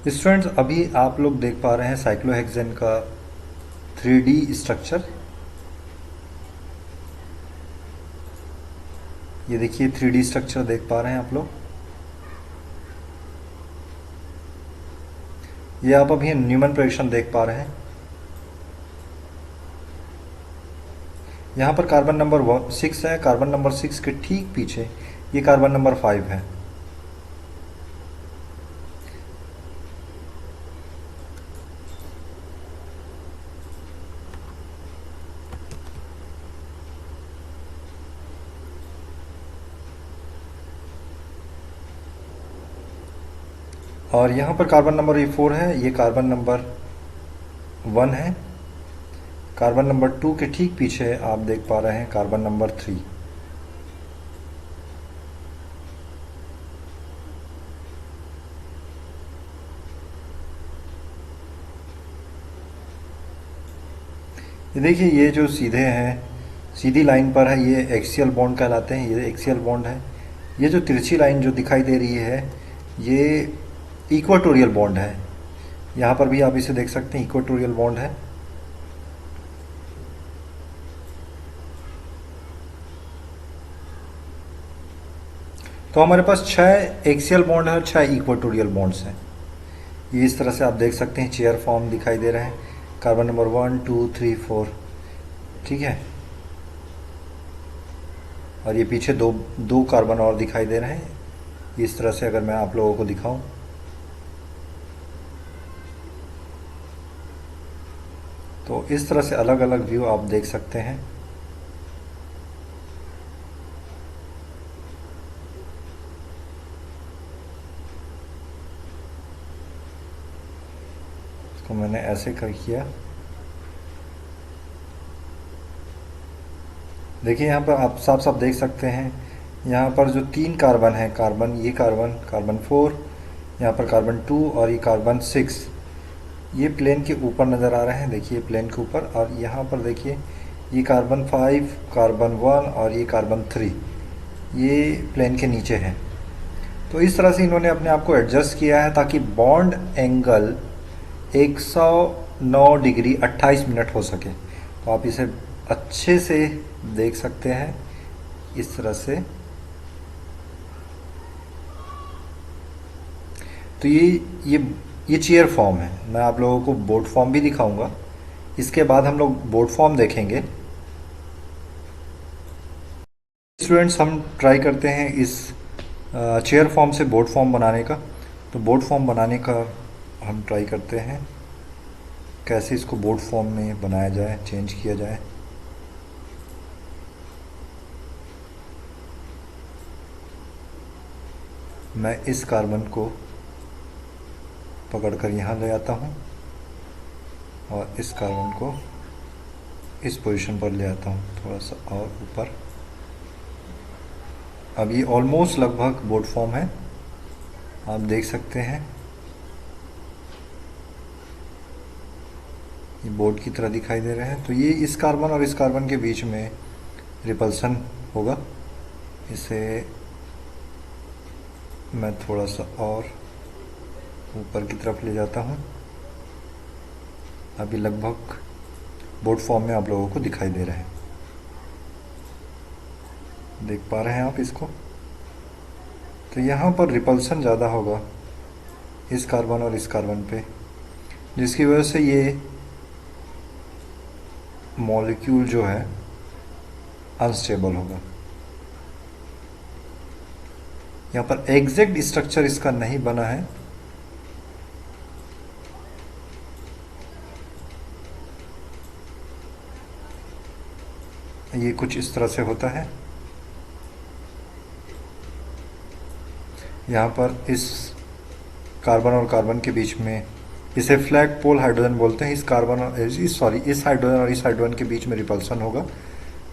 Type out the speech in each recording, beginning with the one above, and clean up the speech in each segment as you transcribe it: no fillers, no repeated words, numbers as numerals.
Students, अभी आप लोग देख पा रहे हैं साइक्लोहेक्सेन का 3D स्ट्रक्चर। ये देखिए 3D स्ट्रक्चर देख पा रहे हैं आप लोग। ये आप अभी न्यूमन प्रेडिक्शन देख पा रहे हैं। यहाँ पर कार्बन नंबर 6 है। कार्बन नंबर 6 के ठीक पीछे ये कार्बन नंबर 5 है। और यहाँ पर कार्बन नंबर ये 4 है, ये कार्बन नंबर 1 है। कार्बन नंबर 2 के ठीक पीछे आप देख पा रहे हैं कार्बन नंबर 3। ये देखिए, ये जो सीधे हैं, सीधी लाइन पर है, ये एक्सियल बॉन्ड कहलाते हैं। ये एक्सियल बॉन्ड है। ये जो तिरछी लाइन जो दिखाई दे रही है, ये इक्वाटोरियल बॉन्ड है। यहाँ पर भी आप इसे देख सकते हैं, इक्वाटोरियल बॉन्ड है। तो हमारे पास 6 एक्सियल बॉन्ड है और 6 इक्वाटोरियल बॉन्ड्स हैं। ये इस तरह से आप देख सकते हैं, चेयर फॉर्म दिखाई दे रहे हैं। कार्बन नंबर 1 2 3 4, ठीक है। और ये पीछे दो दो कार्बन और दिखाई दे रहे हैं। इस तरह से अगर मैं आप लोगों को दिखाऊं, तो इस तरह से अलग अलग व्यू आप देख सकते हैं। इसको मैंने ऐसे कर किया। देखिए यहाँ पर आप साफ साफ देख सकते हैं, यहाँ पर जो 3 कार्बन है, कार्बन, ये कार्बन, कार्बन 4, यहाँ पर कार्बन 2 और ये कार्बन 6, ये प्लेन के ऊपर नज़र आ रहे हैं। देखिए प्लेन के ऊपर। और यहाँ पर देखिए ये कार्बन 5, कार्बन 1 और ये कार्बन 3, ये प्लेन के नीचे हैं। तो इस तरह से इन्होंने अपने आप को एडजस्ट किया है ताकि बॉन्ड एंगल 109 डिग्री 28 मिनट हो सके। तो आप इसे अच्छे से देख सकते हैं इस तरह से। तो ये चेयर फॉर्म है। मैं आप लोगों को बोर्ड फॉर्म भी दिखाऊंगा। इसके बाद हम लोग बोर्ड फॉर्म देखेंगे। स्टूडेंट्स, हम ट्राई करते हैं इस चेयर फॉर्म से बोर्ड फॉर्म बनाने का। तो बोर्ड फॉर्म बनाने का हम ट्राई करते हैं, कैसे इसको बोर्ड फॉर्म में बनाया जाए, चेंज किया जाए। मैं इस कार्बन को पकड़कर यहाँ ले आता हूँ और इस कार्बन को इस पोजीशन पर ले आता हूँ, थोड़ा सा और ऊपर। अब ये ऑलमोस्ट लगभग बोर्ड फॉर्म है, आप देख सकते हैं। ये बोर्ड की तरह दिखाई दे रहे हैं। तो ये इस कार्बन और इस कार्बन के बीच में रिपल्सन होगा। इसे मैं थोड़ा सा और ऊपर की तरफ ले जाता हूँ। अभी लगभग बोर्ड फॉर्म में आप लोगों को दिखाई दे रहा है। देख पा रहे हैं आप इसको। तो यहाँ पर रिपल्सन ज़्यादा होगा इस कार्बन और इस कार्बन पे, जिसकी वजह से ये मॉलिक्यूल जो है अनस्टेबल होगा। यहाँ पर एग्जैक्ट स्ट्रक्चर इसका नहीं बना है। ये कुछ इस तरह से होता है। यहाँ पर इस कार्बन और कार्बन के बीच में, इसे फ्लैग पोल हाइड्रोजन बोलते हैं। इस कार्बन और इस हाइड्रोजन और इस हाइड्रोजन के बीच में रिपल्सन होगा,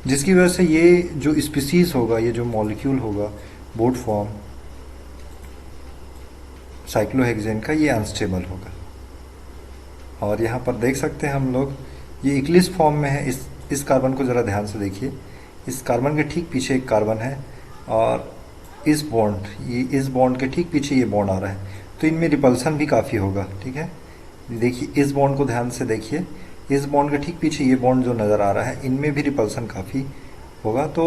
जिसकी वजह से ये जो स्पीसीज होगा, ये जो मॉलिक्यूल होगा बोर्ड फॉर्म साइक्लोहेक्सेन का, ये अनस्टेबल होगा। और यहाँ पर देख सकते हैं हम लोग, ये इक्लिस फॉर्म में है। इस कार्बन को ज़रा ध्यान से देखिए। इस कार्बन के ठीक पीछे एक कार्बन है और इस बॉन्ड के ठीक पीछे ये बॉन्ड आ रहा है। तो इनमें रिपल्सन भी काफ़ी होगा। ठीक है, देखिए इस बॉन्ड को ध्यान से देखिए, इस बॉन्ड के ठीक पीछे ये बॉन्ड जो नज़र आ रहा है, इनमें भी रिपल्सन काफ़ी होगा। तो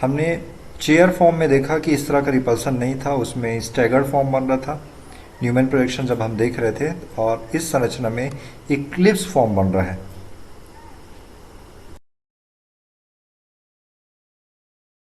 हमने चेयर फॉर्म में देखा कि इस तरह का रिपल्सन नहीं था, उसमें स्टैगर्ड फॉर्म बन रहा था न्यूमैन प्रोजेक्शन जब हम देख रहे थे, और इस संरचना में इक्लिप्स फॉर्म बन रहा है।